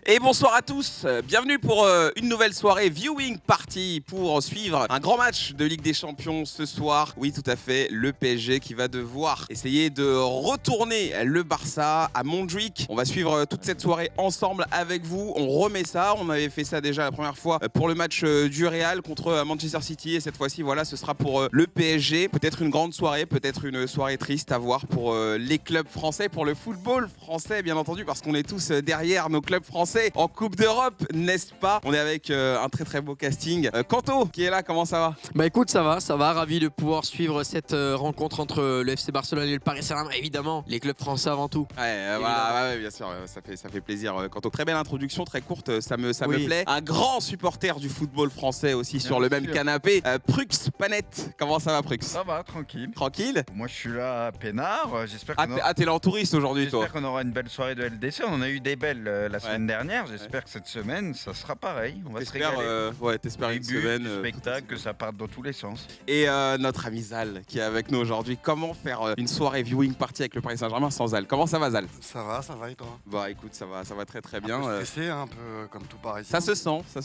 Et bonsoir à tous, bienvenue pour une nouvelle soirée viewing party pour suivre un grand match de Ligue des Champions ce soir. Oui, tout à fait, le PSG qui va devoir essayer de retourner le Barça à Montjuïc. On va suivre toute cette soirée ensemble avec vous. On remet ça, on avait fait ça déjà la première fois pour le match du Real contre Manchester City et cette fois-ci, voilà, ce sera pour le PSG. Peut-être une grande soirée, peut-être une soirée triste à voir pour les clubs français, pour le football français bien entendu, parce qu'on est tous derrière nos clubs français en Coupe d'Europe, n'est-ce pas? On est avec un très très beau casting. Kanto qui est là, comment ça va? Bah écoute, ça va, ravi de pouvoir suivre cette rencontre entre le FC Barcelone et le Paris Saint-Germain, évidemment, les clubs français avant tout. Ouais, bien sûr, ça fait plaisir. Kanto, très belle introduction, très courte, ça me plaît. Un grand supporter du football français aussi sur le même canapé. Prux Panette, comment ça va Prux? Ça va, tranquille. Tranquille? Moi je suis là à Pénard, j'espère qu'on t'es là en touriste aujourd'hui toi? J'espère qu'on aura une belle soirée de LDC, on en a eu des belles la semaine dernière, j'espère que cette semaine ça sera pareil, on va se régaler. Ouais, t'espères une semaine. Spectacle, que ça parte dans tous les sens. Et notre ami Zal qui est avec nous aujourd'hui, comment faire une soirée viewing party avec le Paris Saint-Germain sans Zal? Comment ça va Zal? Ça va et toi? Bah écoute, ça va très bien. Un peu stressé, un peu comme tout Paris. Ça se sent. Ça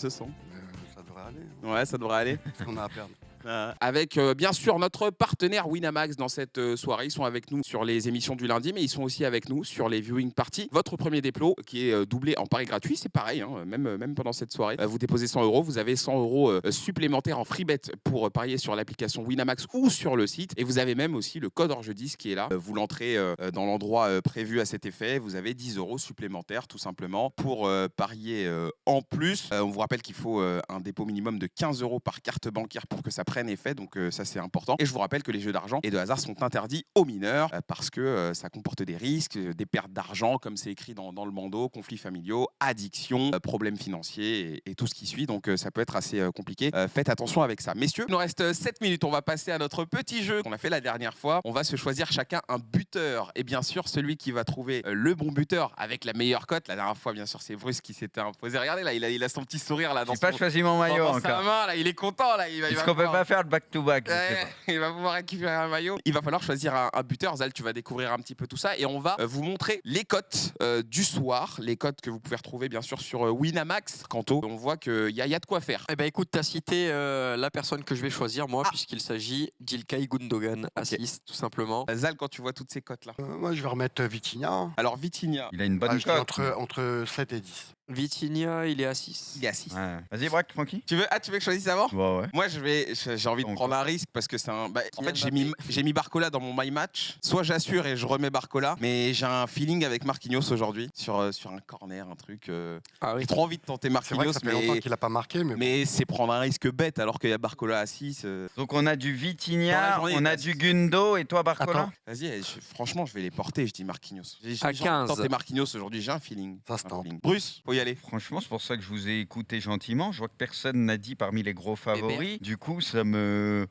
devrait aller. Ouais, ça devrait aller. Qu'est-ce qu'on a à perdre? Avec bien sûr notre partenaire Winamax dans cette soirée. Ils sont avec nous sur les émissions du lundi, mais ils sont aussi avec nous sur les viewing parties. Votre premier dépôt qui est doublé en pari gratuit, c'est pareil, hein, même pendant cette soirée. Vous déposez 100 €, vous avez 100 € supplémentaires en free bet pour parier sur l'application Winamax ou sur le site. Et vous avez même aussi le code Orge10 qui est là. Vous l'entrez dans l'endroit prévu à cet effet. Vous avez 10 € supplémentaires tout simplement pour parier en plus. On vous rappelle qu'il faut un dépôt minimum de 15 € par carte bancaire pour que ça prenne effet, donc ça c'est important. Et je vous rappelle que les jeux d'argent et de hasard sont interdits aux mineurs parce que ça comporte des risques, des pertes d'argent comme c'est écrit dans le bandeau, conflits familiaux, addiction, problèmes financiers et tout ce qui suit, donc ça peut être assez compliqué. Faites attention avec ça. Messieurs, il nous reste 7 minutes, on va passer à notre petit jeu qu'on a fait la dernière fois. On va se choisir chacun un buteur et bien sûr celui qui va trouver le bon buteur avec la meilleure cote. La dernière fois bien sûr c'est Bruce qui s'était imposé. Regardez là, il a son petit sourire là dans J'ai pas choisi mon maillot dans encore. sa main, là, il est content là. Est-ce qu'on peut pas faire le back-to-back? Il va pouvoir récupérer un maillot. Il va falloir choisir un buteur. Zal, tu vas découvrir un petit peu tout ça et on va vous montrer les cotes du soir, les cotes que vous pouvez retrouver bien sûr sur Winamax. Kanto, on voit qu'il y a de quoi faire. Eh ben écoute, t'as cité la personne que je vais choisir, moi, puisqu'il s'agit d'Ilkay Gundogan à 6, tout simplement. Zal, quand tu vois toutes ces cotes là. Moi, je vais remettre Vitinha. Alors Vitinha. Il a une bonne Je dis cote. entre 7 et 10. Vitinha, il est à 6. Il est à 6. Ouais. Vas-y, Braque, Francky. Tu veux que je choisisse avant? Ouais. Moi, j'ai envie de prendre un risque parce que c'est un. En fait, j'ai mis Barcola dans mon my match. Soit j'assure et je remets Barcola, mais j'ai un feeling avec Marquinhos aujourd'hui sur un corner, un truc. Ah oui. J'ai trop envie de tenter C'est vrai Marquinhos, que ça fait longtemps qu'il n'a pas marqué, mais c'est prendre un risque bête alors qu'il y a Barcola à 6. Donc on a du Dans la Vitinha, journée, on a bah, du Gundo et toi Barcola. Attends. Vas-y, franchement, je vais les porter. Je dis Marquinhos. J'ai À envie de 15. tenter Marquinhos aujourd'hui. J'ai un feeling. Ça se tente. Bruce, faut y aller. Franchement, c'est pour ça que je vous ai écouté gentiment. Je vois que personne n'a dit parmi les gros favoris. Du coup, ça me...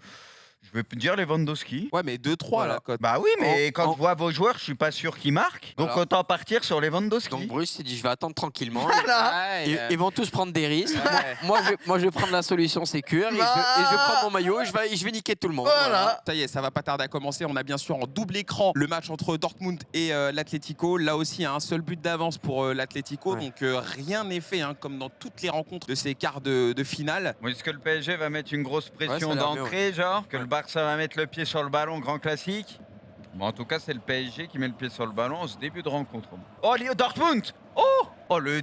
Je vais dire Lewandowski. Ouais, mais 2-3 Voilà. la cote. Bah oui, mais quand En- je vois vos joueurs, je suis pas sûr qu'ils marquent. Donc Voilà. autant partir sur Lewandowski. Donc Bruce s'est dit, je vais attendre tranquillement. Voilà. Ils vont tous prendre des risques. Ouais. Moi, je vais prendre la solution sécure et je vais prendre mon maillot et je vais niquer tout le monde. Voilà. Ça y est, ça va pas tarder à commencer. On a bien sûr en double écran le match entre Dortmund et l'Atlético. Là aussi, un seul but d'avance pour l'Atlético. Ouais. Donc rien n'est fait, hein, comme dans toutes les rencontres de ces quarts de finale. Bon, est-ce que le PSG va mettre une grosse Ouais, pression ça a l'air bien, d'entrée, genre que le Barça va mettre le pied sur le ballon, grand classique? Bon, en tout cas, c'est le PSG qui met le pied sur le ballon en ce début de rencontre. Oh, Léo Dortmund! Oh,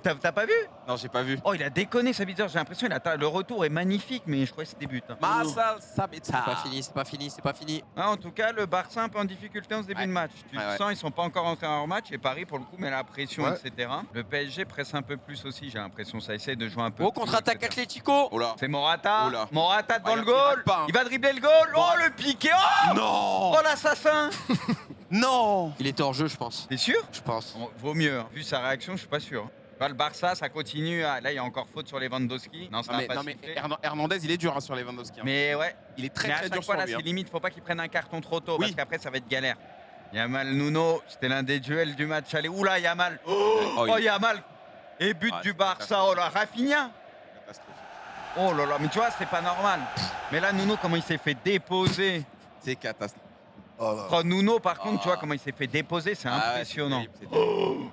t'as pas vu? Non, j'ai pas vu. Oh, il a déconné, Sabitzer. J'ai l'impression le retour est magnifique, mais je crois que c'est des buts. Hein. Marcel C'est Sabitzer. pas fini. Ah, en tout cas, le Barça un peu en difficulté en ce début Ouais. de match. Tu Ouais, le sens, ils sont pas encore entrés en match et Paris, pour le coup, met la pression, Ouais. etc. Le PSG presse un peu plus aussi, j'ai l'impression. Ça essaie de jouer un peu. Au plus, contre-attaque etc. Atlético. Oh là. C'est Morata. Oh là. Morata devant Ah, le il rate goal. pas, hein. Il va dribbler le goal. Oh, le piqué. Oh, Non. oh l'assassin. Non. Il était hors jeu, je pense. T'es sûr? Je pense. Bon, vaut mieux. Hein. Vu sa réaction, je suis pas sûr. Bah, le Barça, ça continue. Là, il y a encore faute sur Lewandowski. Non, ça Non va mais, pas non, mais siffler. Hernandez, il est dur hein, sur Lewandowski. Hein. Mais ouais. Il est très Mais à très chaque dur fois, sur là, lui. c'est Hein. limite. Faut pas qu'il prenne un carton trop tôt. Oui. Parce qu'après, ça va être galère. Yamal Nuno, c'était l'un des duels du match. Allez, oula, Yamal. Oh, Yamal. Et but Ah, du c'est Barça. Oh là, Rafinha. Catastrophique. Oh là là, mais tu vois, c'est pas normal. Mais là, Nuno, comment il s'est fait déposer. C'est catastrophique. Oh là. Oh, Nuno, par contre, tu vois comment il s'est fait déposer, c'est impressionnant. C'est terrible, c'est terrible.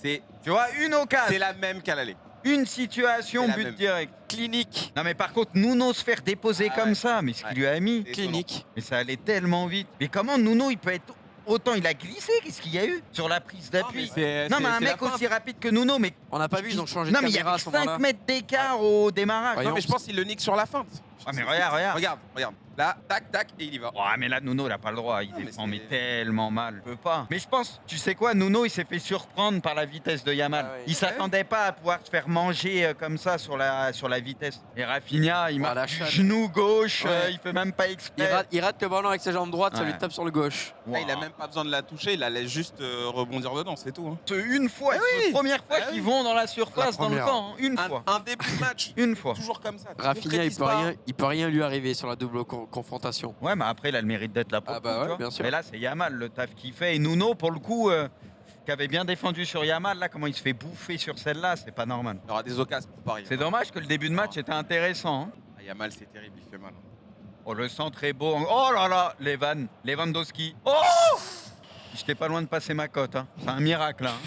C'est Tu vois, une occasion, la même qu'à l'aller. une situation, C'est la but même. direct. Clinique. Non mais par contre, Nuno se faire déposer Ah comme ouais. ça, mais ce Ouais. qu'il lui a mis, C'est Clinique. mais ça allait tellement vite. Mais comment Nuno, il peut être... Autant il a glissé, qu'est-ce qu'il y a eu sur la prise d'appui? Non mais un mec aussi rapide que Nuno, mais... On n'a pas vu, ils ont changé Non de mais il y caméra à avait ce 5 moment-là. mètres d'écart au démarrage. Voyons. Non, mais je pense qu'il le nique sur la feinte. Ah mais regarde. Regarde. Là, tac, tac, et il y va. Ouais, mais là, Nuno, il a pas le droit. Il Non, mais défend mais c'est- tellement mal. Il peut pas. Mais je pense, tu sais quoi, Nuno, il s'est fait surprendre par la vitesse de Yamal. Ah ouais. Il s'attendait pas à pouvoir se faire manger comme ça sur la vitesse. Et Rafinha, il Ah, marque la du chatte. genou gauche, Ouais. il fait même pas Il exprès. rate le ballon avec sa jambe droite, ça Ouais. lui tape sur le gauche. Là, il a même pas besoin de la toucher, il la laisse juste rebondir dedans, c'est tout. Hein. C'est une fois, Ah c'est oui. la première fois Ah qu'ils oui. vont dans la surface, La dans le première. camp. Hein. Une fois. Un début de match, Une fois. toujours comme ça. tu Rafinha, concrétises pas. il peut rien lui arriver sur la double confrontation. Ouais, mais après, il a le mérite d'être là pour Ah le bah coup, ouais, tu vois. bien sûr. Mais là, c'est Yamal, le taf qu'il fait. Et Nuno, pour le coup, qui avait bien défendu sur Yamal, là, comment il se fait bouffer sur celle-là, c'est pas normal. Il y aura des occasions pour Paris. C'est dommage que le début de match était intéressant. Hein. Ah, Yamal, c'est terrible, il fait mal. Oh, le centre est beau. Oh là là, Lewandowski. Oh, j'étais pas loin de passer ma cote. Hein. C'est un miracle. Hein.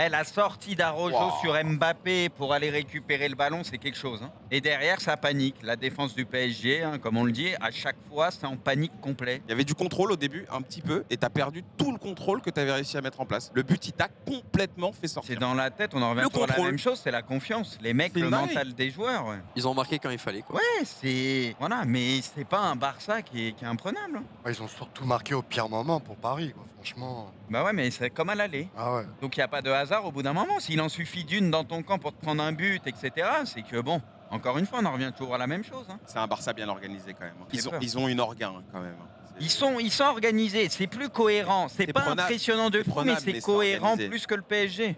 La sortie d'Arojo Wow. sur Mbappé pour aller récupérer le ballon, c'est quelque chose. Hein. Et derrière, ça panique. La défense du PSG, hein, comme on le dit, à chaque fois, c'est en panique complet. Il y avait du contrôle au début, un petit peu, et t'as perdu tout le contrôle que t'avais réussi à mettre en place. Le but, il t'a complètement fait C'est sortir. dans la tête, on en revient Le toujours à la contrôle. même chose, c'est la confiance. Les mecs, C'est le une dinguerie. mental des joueurs. Ouais, Ils ont marqué quand il fallait, quoi. ouais c'est. Voilà, mais c'est pas un Barça qui est imprenable. Hein. Ouais, ils ont surtout marqué au pire moment pour Paris, quoi. Franchement. Bah ouais, mais c'est comme à l'aller. Ah ouais. Donc il n'y a pas de hasard au bout d'un moment. S'il en suffit d'une dans ton camp pour te prendre un but, etc., c'est que bon, encore une fois, on en revient toujours à la même chose. Hein. C'est un Barça bien organisé quand même. J'ai peur. Ils ont une orguin hein, quand même. C'est- Ils sont organisés, c'est plus cohérent. C'est C'est pas prenable. impressionnant de C'est fou, mais prenable, c'est mais c'est cohérent organisé. plus que le PSG.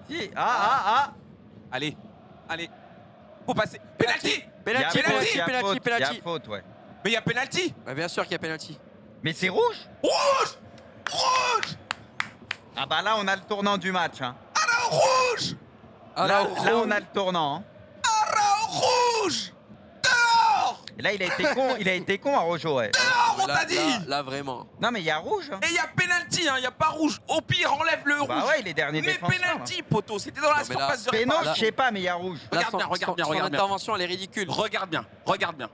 Si. Allez. Faut passer. Penalty. Il y a Penalty, faute, penalty, il y a penalty, faute, il y a penalty. faute, ouais. Mais il y a penalty. Bah, bien sûr qu'il y a penalty. Mais c'est rouge. Rouge. Rouge. Ah bah là, on a le tournant du match. Hein. Rouge. Ah, Là, là, là, on a le tournant. Hein. Rouge. Dehors. Et là, il a été con, Arojo, ouais. On t'a dit. là, vraiment. Non, mais il y a rouge. Hein. Et il y a penalty, hein, il y a pas rouge. Au pire, enlève le rouge. Bah ouais, il est dernier Mais défenseur. penalty, poteau, c'était dans la Non, mais là- surface de Péno, réparation. je sais pas, mais il y a rouge. Regarde bien, regarde bien, son regarde bien. intervention, elle est ridicule. Regarde bien, regarde bien.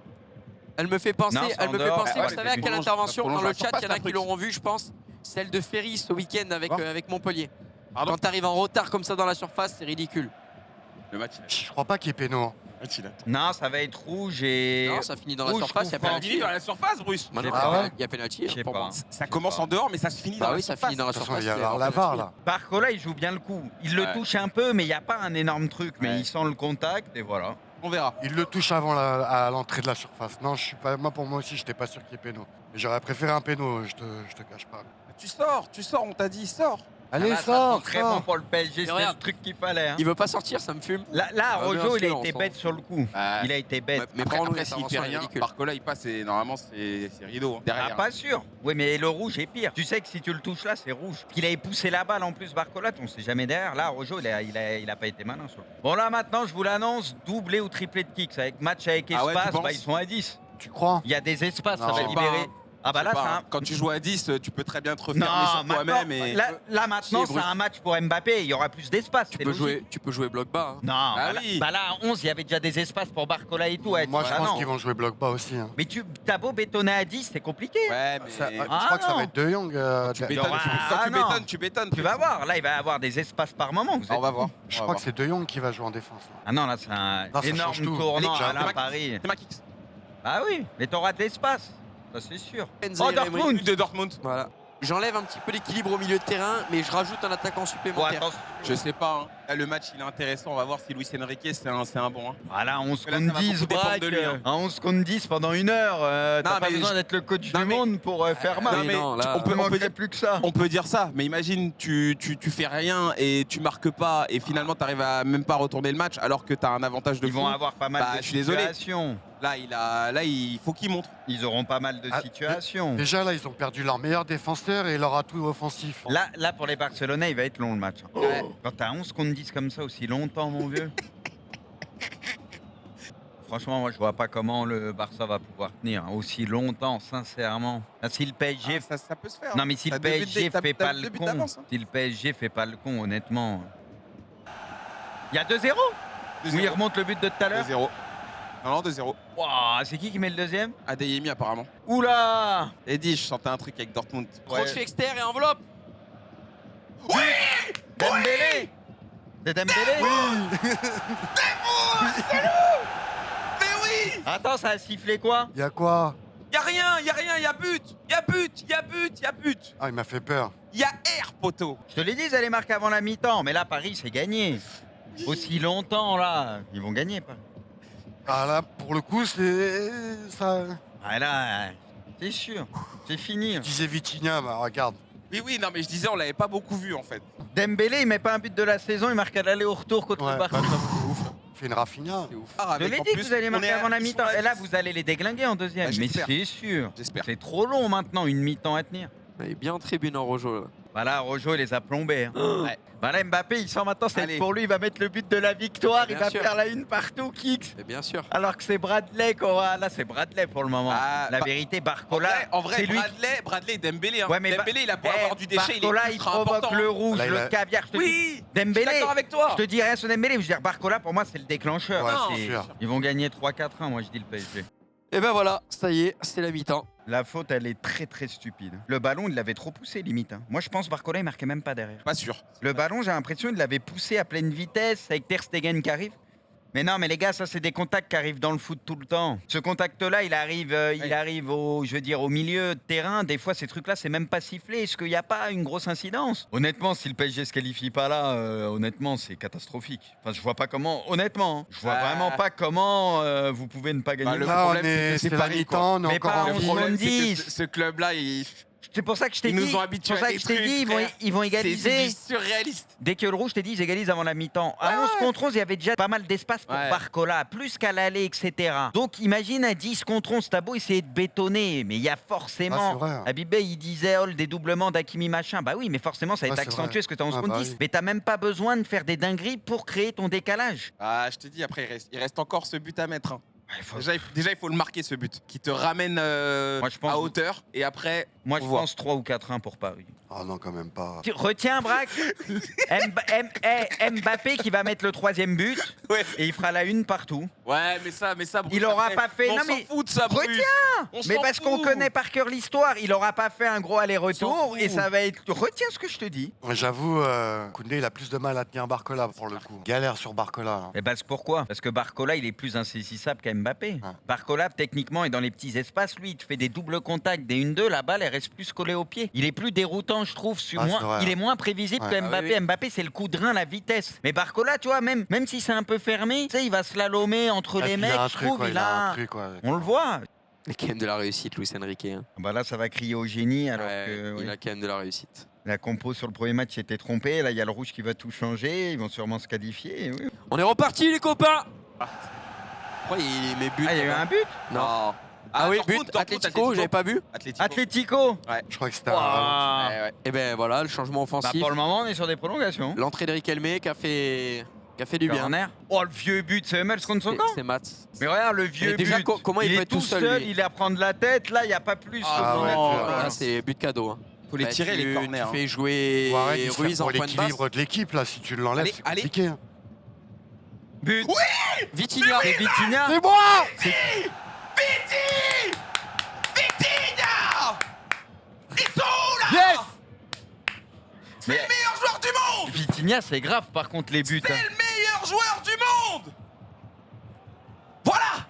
Elle me fait penser, Non, c'est en dehors. vous Ouais, savez c'est à une quelle prolonge- intervention ça dans le prolonge chat, la il y en a surface, qui l'auront vu, je pense. Celle de Ferry ce week-end avec, Quoi avec Montpellier. Pardon Quand t'arrives en retard comme ça dans la surface, c'est ridicule. Le match, Je crois pas qu'il y ait péno. Hein. il a. Non, ça va être rouge et. Non, ça finit dans la rouge, surface, il y a coup franc. Il finit penalty. dans la surface, Bruce. Maintenant, Ah ouais il y a penalty. Je sais pour pas. moi. Ça commence en dehors, mais ça se finit dans Bah la oui, ça surface. finit dans la De toute façon, surface. il y a c'est la hors VAR, penalty. là. Barcola, il joue bien le coup. Il Ouais. le touche un peu, mais il n'y a pas un énorme truc. Mais Ouais. il sent le contact et voilà. On verra. Il le touche avant à l'entrée de la surface. Non, je suis pas. Moi, pour moi aussi, j'étais pas sûr qu'il y ait péno. Mais j'aurais préféré un péno, je te cache pas. Tu sors, on t'a dit, sors. Allez, Ah, ça sors, sent très bon sors. pour le PSG. C'est le regarde. truc qu'il fallait. Hein. Il veut pas sortir, ça me fume. Là, Ah, Rojo, il a bien été sûr, bête sur le coup. Ah. Il a été bête. Mais Après, prends-nous après s'il fait l'intervention, elle est rien, ridicule. Barcola, il passe et normalement, c'est rideau. hein, Derrière. Ah, pas sûr. Oui, mais le rouge est pire. Tu sais que si tu le touches là, c'est rouge. Qu'il avait poussé la balle en plus, Barcola, on sait jamais derrière. Là, Rojo, il a pas été malin sur le coup. Bon, là, maintenant, je vous l'annonce, doublé ou triplé de kicks. Avec match avec Ah ouais, tu espace, penses bah, ils sont à 10. Tu crois? Il y a des espaces, ça Non. va Je sais libérer. pas, Ah bah Je là, sais c'est pas, un... hein. Quand tu joues à 10, tu peux très bien te refermer Non, sur toi-même. maintenant, Et... là maintenant, Si, c'est Bruce. un match pour Mbappé. Il y aura plus d'espace. Tu c'est peux logique. jouer bloc bas. hein. Non, Ah bah, oui. là, à 11, il y avait déjà des espaces pour Barcola et tout. Ouais, Moi, tu je vois, pense non. qu'ils vont jouer bloc bas aussi. Hein. Mais t'as beau bétonner à 10, c'est compliqué. Ouais, mais. Je Ah, crois que ça non. va être De Jong. Tu de- bétonnes, aura- quand Ah, tu non. bétonnes, tu bétonnes. Tu vas voir, là, il va y avoir des espaces par moment. Vous Ah, on êtes va fous. voir. Je crois que c'est De Jong qui va jouer en défense. Là. Ah non, là, c'est un Non, ça énorme change tout. tournant Allez, à c'est la ma- Paris. C'est ma kicks. Ah oui, mais t'auras de l'espace. Ça, c'est sûr. Enzo Oh, Emery. Dortmund. De Dortmund. Voilà. J'enlève un petit peu l'équilibre au milieu de terrain, mais je rajoute un attaquant Bon, supplémentaire. attention. Je sais pas. hein. Là, le match, il est intéressant. On va voir si Luis Enrique, c'est un bon. hein. Voilà, 11 Là, ça contre va 10, beaucoup dépendre braque. de lui, hein. À 11 contre 10 pendant une heure. Non, T'as pas mais besoin je- d'être le coach Non, du mais- monde pour faire mal. Non, mais non, là, on peut manquerait dire- plus que ça. On peut dire ça, mais imagine, tu fais rien et tu marques pas et finalement tu arrives à même pas retourner le match alors que tu as un avantage de Ils fou. vont avoir pas mal Bah, de je suis désolé. situations. Là, il faut qu'il montre. Ils auront pas mal de Ah, situations. Déjà, là, ils ont perdu leur meilleur défenseur et leur atout offensif. Là, pour les Barcelonais, il va être long le match. Ouais. Quand t'as 11 contre 10 comme ça aussi longtemps, mon vieux. franchement, moi, je vois pas comment le Barça va pouvoir tenir aussi longtemps, sincèrement. Ah, si le PSG... Ça peut se faire. Non, mais si T'as le 2 buts PSG t'as- fait t'as pas 2 le buts con, d'avance, hein. si le PSG fait pas le con, honnêtement... Il y a 2-0 Oui, il 2-0. remonte le but de tout à l'heure. 2-0. Non, 2-0. Wouah, c'est qui met le deuxième? Adeyemi apparemment. Oula! Eddie, je sentais un truc avec Dortmund. Crochet externe et enveloppe. Dembélé! C'est Dembélé? Mais oui! Attends, ça a sifflé quoi? Il y a quoi? Y'a rien, y'a but! Y'a but! Ah, il m'a fait peur. Y'a air, poteau! Je te l'ai dit, ils allaient marquer avant la mi-temps, mais là, Paris, c'est gagné. Aussi longtemps, là, ils vont gagner, pas. Ah là, pour le coup, c'est ça. Ah là, c'est sûr, c'est fini. Je disais Vitinha, bah regarde. Oui, non, mais je disais, on l'avait pas beaucoup vu en fait. Dembélé, il met pas un but de la saison, il marque à l'aller au retour contre Ouais, le Barça. bah, c'est ouf. Il fait une Rafinha. C'est ouf. Je l'ai dit que vous allez marquer avant la mi-temps. Et là, vous allez les déglinguer en deuxième. Bah, Mais j'espère. c'est sûr. J'espère. C'est trop long maintenant, une mi-temps à tenir. Il est bien en tribune en Rojo là. Voilà, Rojo, il les a plombés. Hein. Ouais. Voilà, Mbappé, il sort maintenant, c'est Allez. pour lui, il va mettre le but de la victoire, il Bien va sûr. faire la une partout, Kicks. Et bien sûr. Alors que c'est Bradley, quoi. Là, c'est Bradley pour le moment. Ah, la bah, vérité, Barcola, En vrai, c'est lui. Bradley et Dembélé. Hein. Ouais, mais Dembélé, il a beau avoir du déchet, Barcola, il est il ultra provoque important. le rouge, Là, il le a- caviar. Je te dis, Oui! Je suis Dembélé, d'accord avec toi. je te dis rien sur Dembélé, je veux dire, Barcola, pour moi, c'est le déclencheur. Ouais, Hein, c'est c'est- sûr. Ils vont gagner 3-4-1, moi, je dis le PSG. Et ben voilà, ça y est, c'est la mi-temps. La faute, elle est très très stupide. Le ballon, il l'avait trop poussé limite. Hein. Moi, je pense Barcola, il marquait même pas derrière. Pas sûr. Le ballon, j'ai l'impression qu'il l'avait poussé à pleine vitesse avec Ter Stegen qui arrive. Mais non, mais les gars, ça c'est des contacts qui arrivent dans le foot tout le temps. Ce contact-là, il arrive au, je veux dire, au milieu de terrain. Des fois, ces trucs-là, c'est même pas sifflé. Est-ce qu'il n'y a pas une grosse incidence? Honnêtement, si le PSG se qualifie pas là, honnêtement, c'est catastrophique. Enfin, je vois pas comment. Honnêtement, hein, je vois Ah. vraiment pas comment vous pouvez ne pas gagner. Bah, le ça. Là, on problème, c'est est, que c'est c'est la Paris, mi-temps, on est Mais encore pas en en vie. France. problème, c'est que 70. ce club-là, C'est pour ça que je t'ai ils dit. nous ont C'est habitués pour à ça des que je t'ai trucs, dit, frère. ils vont C'est égaliser. du surréaliste. Dès que le rouge, je t'ai dit, ils égalisent avant la mi-temps. À 11 contre 11, il y avait déjà pas mal d'espace pour Ouais. Barcola, plus qu'à l'aller, etc. Donc imagine à 10 contre 11, t'as beau essayer de bétonner, mais il y a Ah, forcément... c'est vrai. hein. Habibé, il disait, oh, le dédoublement d'Akimi machin. Bah oui, mais forcément, ça va Ouais, être c'est accentué vrai. ce que t'as 11 Ah, contre bah 10. oui. Mais t'as même pas besoin de faire des dingueries pour créer ton décalage. Ah, je t'ai dit, après, il reste encore ce but à mettre. Hein. Ouais, faut- Déjà, il faut le marquer, ce but, qui te ramène Moi, je pense- à hauteur. Et après, Moi, je on voit. pense 3 ou 4-1 pour Paris. Ah non, quand même pas. Retiens, Braque. Mbappé qui va mettre le 3e but Ouais. et il fera la une partout. Ouais, mais ça, Bruce, Il aura après, pas fait- On non, s'en mais fout de ça, Bruce. On Mais s'en parce fout. qu'on connaît par cœur l'histoire, il aura pas fait un gros On aller-retour s'en et fout. ça va être. Retiens ce que je te dis. J'avoue, Koundé, il a plus de mal à tenir Barcola pour le coup. Galère sur Barcola. hein. Et parce pourquoi? Parce que Barcola, il est plus insaisissable qu'Mbappé. Ah. Barcola, techniquement, est dans les petits espaces. Lui, il te fait des doubles contacts, des 1-2, la balle, elle reste plus collée au pied. Il est plus déroutant, je trouve. Ah, c'est vrai. Il est moins prévisible Ouais. que Mbappé. Ah oui, Mbappé, c'est le coup de rein, la vitesse. Mais Barcola, tu vois, même si c'est un peu fermé, tu sais, il va slalomer entre Ah, les puis mecs. il a un Je truc, trouve, ouais, il a. un truc, ouais. On le voit. Il a quand même de la réussite, Luis Enrique. Hein. Bah là, ça va crier au génie alors Ouais, que. il oui. a quand même de la réussite. La compo sur le premier match était trompée. Là, il y a le rouge qui va tout changer. Ils vont sûrement se qualifier. Oui. On est reparti, les copains. Pourquoi il met but Ah, il y a eu un but. Non. Ah oui, Dortmund, but, Dortmund, Atlético, j'avais pas vu. Atlético. Atlético. Je crois que c'était Ouah. Ouais, ouais. Et ben voilà, le changement Bah, offensif. pour le moment, on est sur des prolongations. L'entrée de Riquelme qui a fait du bien. Corner. Oh, le vieux but, c'est Hummels contre son camp. C'est Mats. Mais regarde le vieux Mais déjà, but. comment il peut est être tout seul, lui il est à prendre la tête. Là, il n'y a pas plus. Ah sur ouais, le- non. Là, c'est but cadeau. Hein. Faut les Bah, tirer, les corners. Tu hein. fais jouer Arrête, il sert Ruiz en pour point de basse. l'équilibre de l'équipe là. Si tu l'enlèves, Allez, c'est allez. compliqué. hein. But. Vitinha. C'est Vitinha. C'est moi. Vitinha! Ils sont là! Yes. C'est le meilleur joueur du monde! Vitinha, c'est grave par contre les buts. C'est hein. le meilleur joueur du monde! Voilà!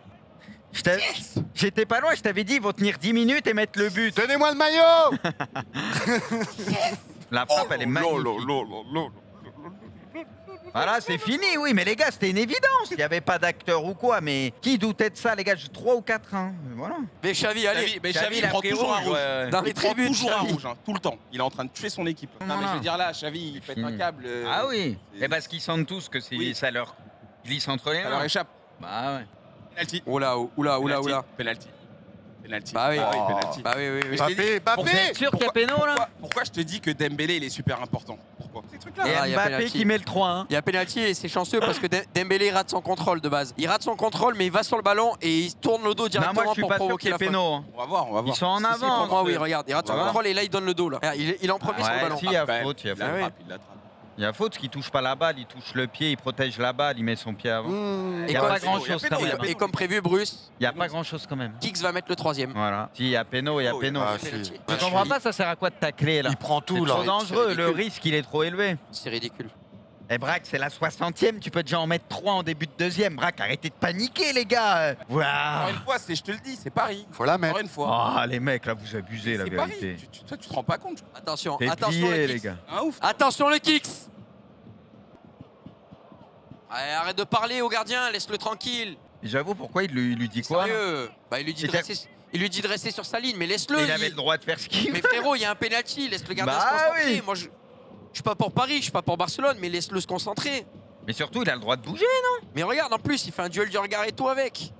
Je t'avais- Yes! J'étais pas loin, je t'avais dit, ils vont tenir 10 minutes et mettre le but. Donnez-moi le maillot. La frappe, elle est magnifique. Voilà, c'est fini, oui, mais les gars, c'était une évidence. Il n'y avait pas d'acteur ou quoi, mais qui doutait de ça, les gars? 3 ou 4, hein. Voilà. Mais Xavi, allez. Xavi, il il a prend pris toujours un rouge, rouge. ouais. Dans les Il prend tribunes, toujours un Xavi. rouge, hein, tout le temps. Il est en train de tuer son équipe. Non, mais je veux dire là, Xavi, il pète un câble. Ah oui. c'est- Et parce qu'ils sentent tous que Oui. ça leur glisse entre les Ça leur mains. échappe. Bah ouais. Penalty. Oula, oula, oula, oula. Penalty. Penalty. Bah oui, penalty. bah oui, oui, oui. Mais je t'ai dit, Mbappé, Mbappé. Sûr qu'il y a péno là. Pourquoi je te dis que Dembélé il est super important? Pourquoi? Ces trucs-là. Et Ah, il y a Mbappé penalty. qui met le 3-1. Il y a penalty et c'est chanceux parce que Dembélé rate son contrôle de base. Il rate son contrôle mais il va sur le ballon et il tourne le dos Non, directement moi je suis pour pas sûr provoquer qu'il y ait la faute. péno. Hein. On va voir, on va voir. Ils sont en Si, si, avant. pour moi oui, regarde, il rate son Voilà. contrôle et là il donne le dos là. Regarde, il est en premier sur le Ouais, ballon. si, il y a Après, faute, il y a il faute. l'attrape, il l'attrape. Il y a faute, parce qu'il touche pas la balle, il touche le pied, il protège la balle, il met son pied avant. Mmh. Il y a comme- pas il y a grand chose péno, quand il y a même. Et comme prévu, Bruce, Il y a pas grand chose quand même. Kix va mettre le troisième. Voilà. Si, il y a péno, il y a Oh, péno. Ah, Penalty. si. Je Ouais, comprends je pas, ça sert à quoi de tacler là? Il prend C'est tout trop là. dangereux, c'est le ridicule. risque il est trop élevé. C'est ridicule. Et Braque, c'est la 60e, tu peux déjà en mettre 3 en début de deuxième. Braque, arrêtez de paniquer les gars. Encore Waouh. une fois, je te le dis, c'est Paris. Faut la mettre. Encore une fois. Ah les mecs, là vous abusez la C'est Paris. vérité. Toi, tu te rends pas compte. Attention, T'es attention plié le les Kix. gars. Un ouf. Attention le Kix. Allez, arrête de parler au gardien, laisse-le tranquille. Et j'avoue, pourquoi il lui dit quoi? Sérieux. Bah, il lui dit de C'était- rester, il lui dit de rester sur sa ligne, mais laisse-le. Il avait le droit de faire ce qu'il Mais veut. frérot, il y a un penalty, laisse le gardien Bah se concentrer. oui. Moi, je suis pas pour Paris, je suis pas pour Barcelone, mais laisse-le se concentrer. Mais surtout, il a le droit de bouger. Mais regarde, en plus, il fait un duel du regard et tout avec.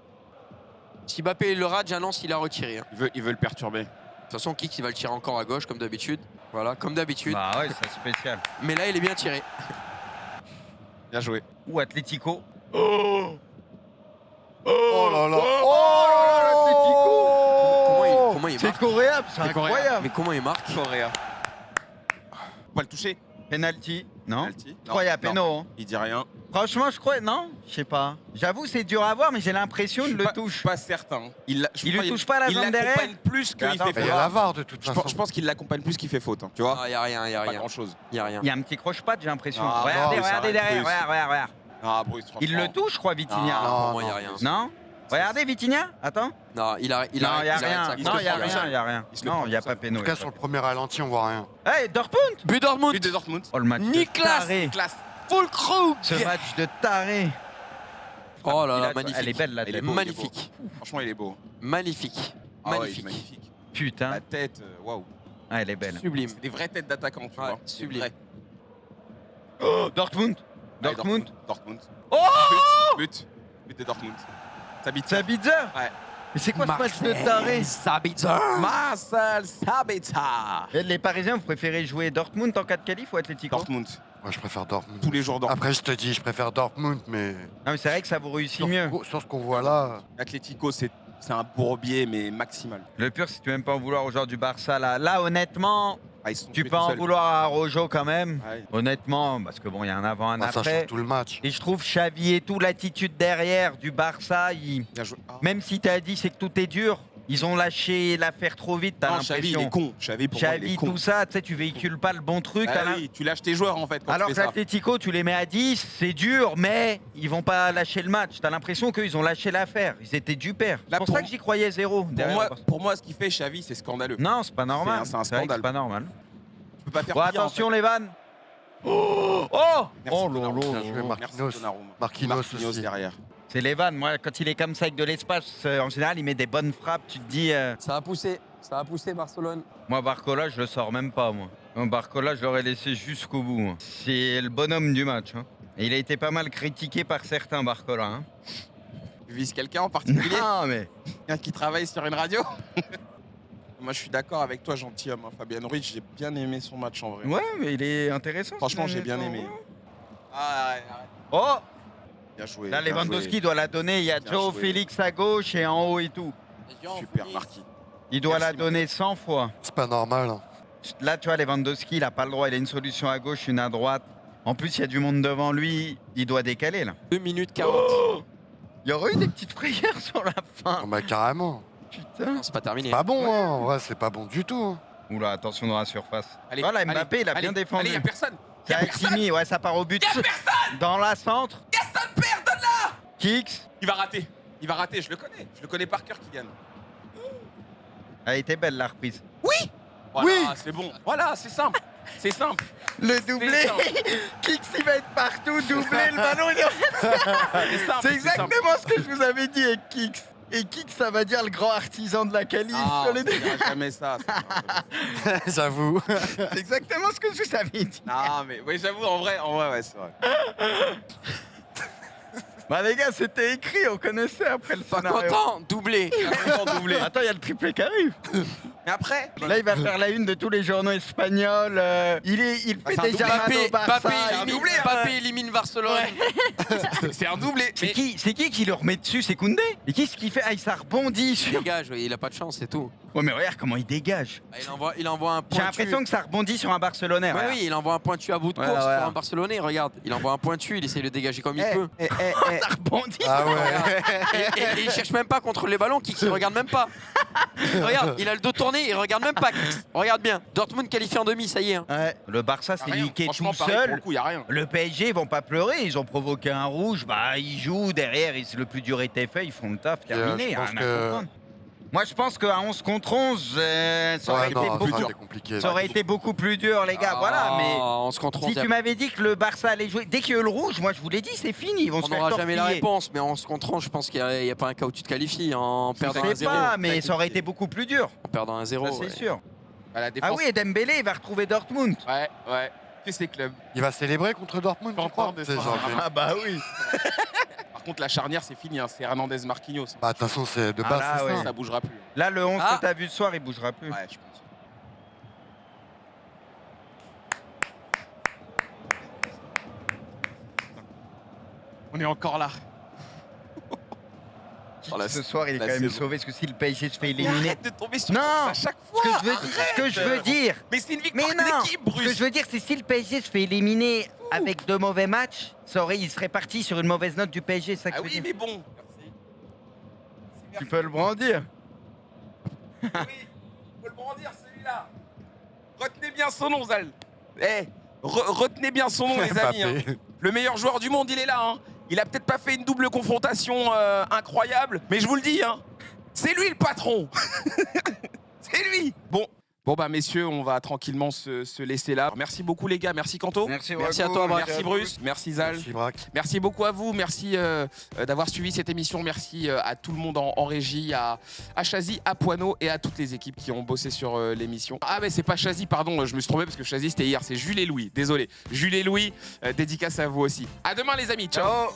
Si Mbappé le rate, j'annonce il a retiré. Hein. Il veut le perturber. De toute façon, Kix, il va le tirer encore à gauche, comme d'habitude. Voilà, comme d'habitude. Bah ouais, c'est spécial. Mais là, il est bien tiré. Bien joué. Ou Atlético. Oh là là. Comment il C'est marque coréable, c'est C'est coréable. incroyable. Mais comment il marque Correa. On va le toucher. Penalty, non? Penalty. Je crois qu'il y a Non. péno. Hein. Il dit rien. Franchement, je crois, non? Je sais pas. J'avoue, c'est dur à voir, mais j'ai l'impression qu'il le Je touche. suis pas certain. Je Il crois lui touche pas la il jambe derrière? l'accompagne plus qu'il Mais attends, fait Mais il y faute. a la VAR de toute Je façon. pense qu'il l'accompagne plus qu'il fait faute. Hein, tu vois? Ah, y a rien, y a Pas rien. grand chose. Y a rien. Il y a un petit croche-patte, j'ai l'impression. Ah, regardez, non, ça regardez arrête derrière, plus. regarde. Ah, Bruce, franchement. Il le touche, je crois, Vitinha. Ah, Pour Non, moi, y a non. rien. Non? Regardez, Vitinha. Attends. Non, il a, Non, il y a arrête rien. sa Il Non, se il y a prend rien, ça. il y a rien. Il se le Non, prend il y a ça. pas péno. En tout cas, sur le premier ralenti, on voit rien. Hey, Dortmund. But Dortmund. But de Dortmund. Oh, le match de Niklas. taré. Classe. Full Krug. Ce match de taré. Oh là Il là, a- magnifique. Elle est belle, là. Il est beau, Magnifique. Franchement, il est beau. Magnifique. Ah ouais, il est Magnifique. magnifique. Putain. La tête, waouh. Ah, elle est belle. Sublime. C'est des vraies têtes d'attaquants, tu Ouais, vois. sublime. Vrai. Oh, Dortmund. Ouais, Dortmund. Dortmund. Oh But de Dortmund. Sabitzer. Sabitzer. Ouais. Mais c'est quoi ce match de taré? Sabitzer. Marcel Sabitzer. Et les Parisiens, vous préférez jouer Dortmund en cas de qualif ou Atlético? Dortmund. Moi, je préfère Dortmund. Tous les jours Dortmund. Après, je te dis, je préfère Dortmund, mais Non, mais c'est vrai que ça vous réussit mieux. sur ce qu'on voit là, Atlético, c'est un bourbier, mais maximal. Le pur, si tu aimes pas en vouloir aux joueurs du Barça, là honnêtement, Ah, ils se sont tu fait peux tout en seuls. vouloir à Rojo quand même. Ouais. Honnêtement, parce que bon, il y a un avant, un bah, ça après. change tout le match. Et je trouve Xavi et tout, l'attitude derrière du Barça, Bien joué. Ah. même si t'as dit c'est que tout est dur, ils ont lâché l'affaire trop vite, t'as Non, Xavi, il l'impression. est con. Xavi, pour moi, il Xavi, est con. tout ça, tu sais, tu véhicules pas le bon truc. Ah t'as l'im- oui, tu lâches tes joueurs, en fait, quand Alors tu que fais ça. l'Atlético, tu les mets à 10, c'est dur, mais ils vont pas lâcher le match. T'as l'impression qu'ils ont lâché l'affaire. Ils étaient du père. Là, C'est pour pour- ça que j'y croyais zéro. derrière. Pour moi, ce qu'il fait, Xavi, c'est scandaleux. Non, c'est pas normal. C'est un vrai que scandale. C'est pas normal. Tu peux pas faire Bon, pire, attention en fait. les vannes. Oh Merci, Oh Donnarumma. lolo. Bien joué, Merci, Marquinhos. Donnarumma. Marquinhos aussi. derrière. C'est les vannes. Moi, quand il est comme ça avec de l'espace, en général, il met des bonnes frappes. Tu te dis, Ça a poussé Barcelone. moi, Barcola, je le sors même pas, moi. Non, Barcola, je l'aurais laissé jusqu'au bout. Moi. C'est le bonhomme du match. Hein. Et il a été pas mal critiqué par certains, Barcola. Hein. Tu vises quelqu'un en particulier? Non, mais Quelqu'un qui travaille sur une radio? Moi, je suis d'accord avec toi, gentilhomme. Hein. Fabien Ruiz, j'ai bien aimé son match en vrai. ouais, mais il est intéressant. Franchement, ce j'ai bien dernier aimé. temps. Ah, ouais, Oh bien joué. Là, bien Lewandowski joué. doit la donner. Il y a Bien Joe joué. Félix à gauche et en haut et tout. Super, Marquis. Il doit Merci, la donner 100 fois. C'est pas normal. Hein. Là, tu vois, Lewandowski, il n'a pas le droit. Il a une solution à gauche, une à droite. En plus, il y a du monde devant lui. Il doit décaler, là. 2 minutes 40. Il y aurait eu des petites frayeurs sur la fin. Non, bah, carrément. Putain. Non, c'est pas terminé. Pas bon, hein. En vrai, c'est pas bon du tout. Hein. Oula, attention dans la surface. Allez, Voilà, Mbappé, allez, il a bien allez, défendu. Allez, y a personne. C'est Hakimi, ouais, ça part au but. Dans la centre. Kicks. Il va rater. Il va rater, je le connais. Je le connais par cœur, Kylian. Elle était belle, la reprise. Voilà, Oui. c'est bon. Voilà, c'est simple. C'est simple. Le doublé. simple. Kicks, il va être partout. Doublé, le ballon, il est... C'est simple. C'est simple. exactement ce que je vous avais dit avec Kicks. Et Kicks, ça va dire le grand artisan de la qualif Ah, sur les ça deux. dira jamais ça. ça dira jamais ça. J'avoue. C'est exactement ce que je vous avais dit. Non, mais oui, j'avoue, en vrai, ouais, c'est vrai. Bah les gars, c'était écrit, on connaissait après le Pas scénario. content, doublé. doublé. Attends, il y a le triplé qui arrive. Et après, Là, il va faire la une de tous les journaux espagnols. Il fait c'est un déjà mal Mbappé, au Barça. Mbappé élimine Barcelone. c'est un doublé. C'est qui le remet dessus? C'est Koundé? Et qu'est-ce qu'il fait? Ah, ça rebondit Il sur... dégage, il a pas de chance, c'est tout. Ouais, mais regarde comment il dégage. Il envoie un J'ai pointu. l'impression que ça rebondit sur un Barcelonais. Ouais, regarde. oui, il envoie un pointu à bout de Ouais, course ouais. pour un Barcelonais. Regarde, il envoie un pointu, il essaie de le dégager comme il Eh, peut. ça rebondit. Ah ouais. Et il cherche même pas contre les ballons, qui regarde même pas. Regarde, il a le dos tourné, il regarde même pas. Regarde bien. Dortmund qualifié en demi, ça y est. Hein. Ouais. Le Barça, c'est Rien. niqué Franchement, tout Paris, pour le seul. coup, y a rien. Le PSG, ils vont pas pleurer. Ils ont provoqué un rouge. Bah, ils jouent derrière. Le plus dur était fait. Ils font le taf. Terminé. je pense Rien à que- comprendre. Moi, je pense qu'à 11 contre 11, ça aurait Ouais, été non, beaucoup ça dur. aurait été compliqué. Ça aurait été beaucoup plus dur, les gars. Voilà, mais On se contre si tu m'avais dit que le Barça allait jouer, dès qu'il y a eu le rouge, moi je vous l'ai dit, c'est fini. Ils vont on se faire n'aura jamais la torpiller. réponse, mais en se contre, je pense qu'il n'y a pas un cas où tu te qualifies en perdant Je un sais 0. pas, mais ça aurait été beaucoup plus dur. En perdant un 0. Ça, c'est sûr. À la défense. Ah oui, et Dembélé, il va retrouver Dortmund. Ouais. Que ces clubs. Il va célébrer contre Dortmund, Pas tu crois encore de C'est ça. genre, Ah bah oui. Par contre, la charnière, c'est fini. Hein. C'est Hernandez-Marquinhos. Bah, de toute façon, c'est de Ah base, là, c'est ouais. ça. Ça bougera plus. Là, le 11 Ah. que t'as vu ce soir, il bougera plus. Ouais, je pense. On est encore là. Oh, la- Ce soir, il est la quand même saison. sauvé, parce que si le PSG se fait Mais éliminer... arrête de tomber sur Non. ça à chaque fois. Ce que je veux dire, Mais c'est une mais victoire non, d'équipe, ce que Bruce. je veux dire, c'est si le PSG se fait éliminer avec 2 mauvais matchs, il serait parti sur une mauvaise note du PSG, c'est ça que Ah je veux oui, dire. mais bon. Tu peux le brandir. Oui, faut le brandir celui-là. Retenez bien son nom, Zal. Eh, retenez bien son nom, les amis. Hein. Mbappé. Le meilleur joueur du monde, il est là. Hein. Il a peut-être pas fait une double confrontation incroyable, mais je vous le dis, hein, c'est lui le patron. C'est lui. Bon bah messieurs, on va tranquillement se laisser là. Merci beaucoup les gars, merci Kanto. Merci à toi, Braque. Merci Bruce, merci Zal. Merci, Braque. Merci beaucoup à vous, merci d'avoir suivi cette émission, merci à tout le monde en régie, à Chazy, à Poineau et à toutes les équipes qui ont bossé sur l'émission. Ah mais c'est pas Chazy, pardon, je me suis trompé parce que Chazy c'était hier, c'est Jules et Louis, désolé. Jules et Louis, dédicace à vous aussi. À demain les amis, ciao. Ciao.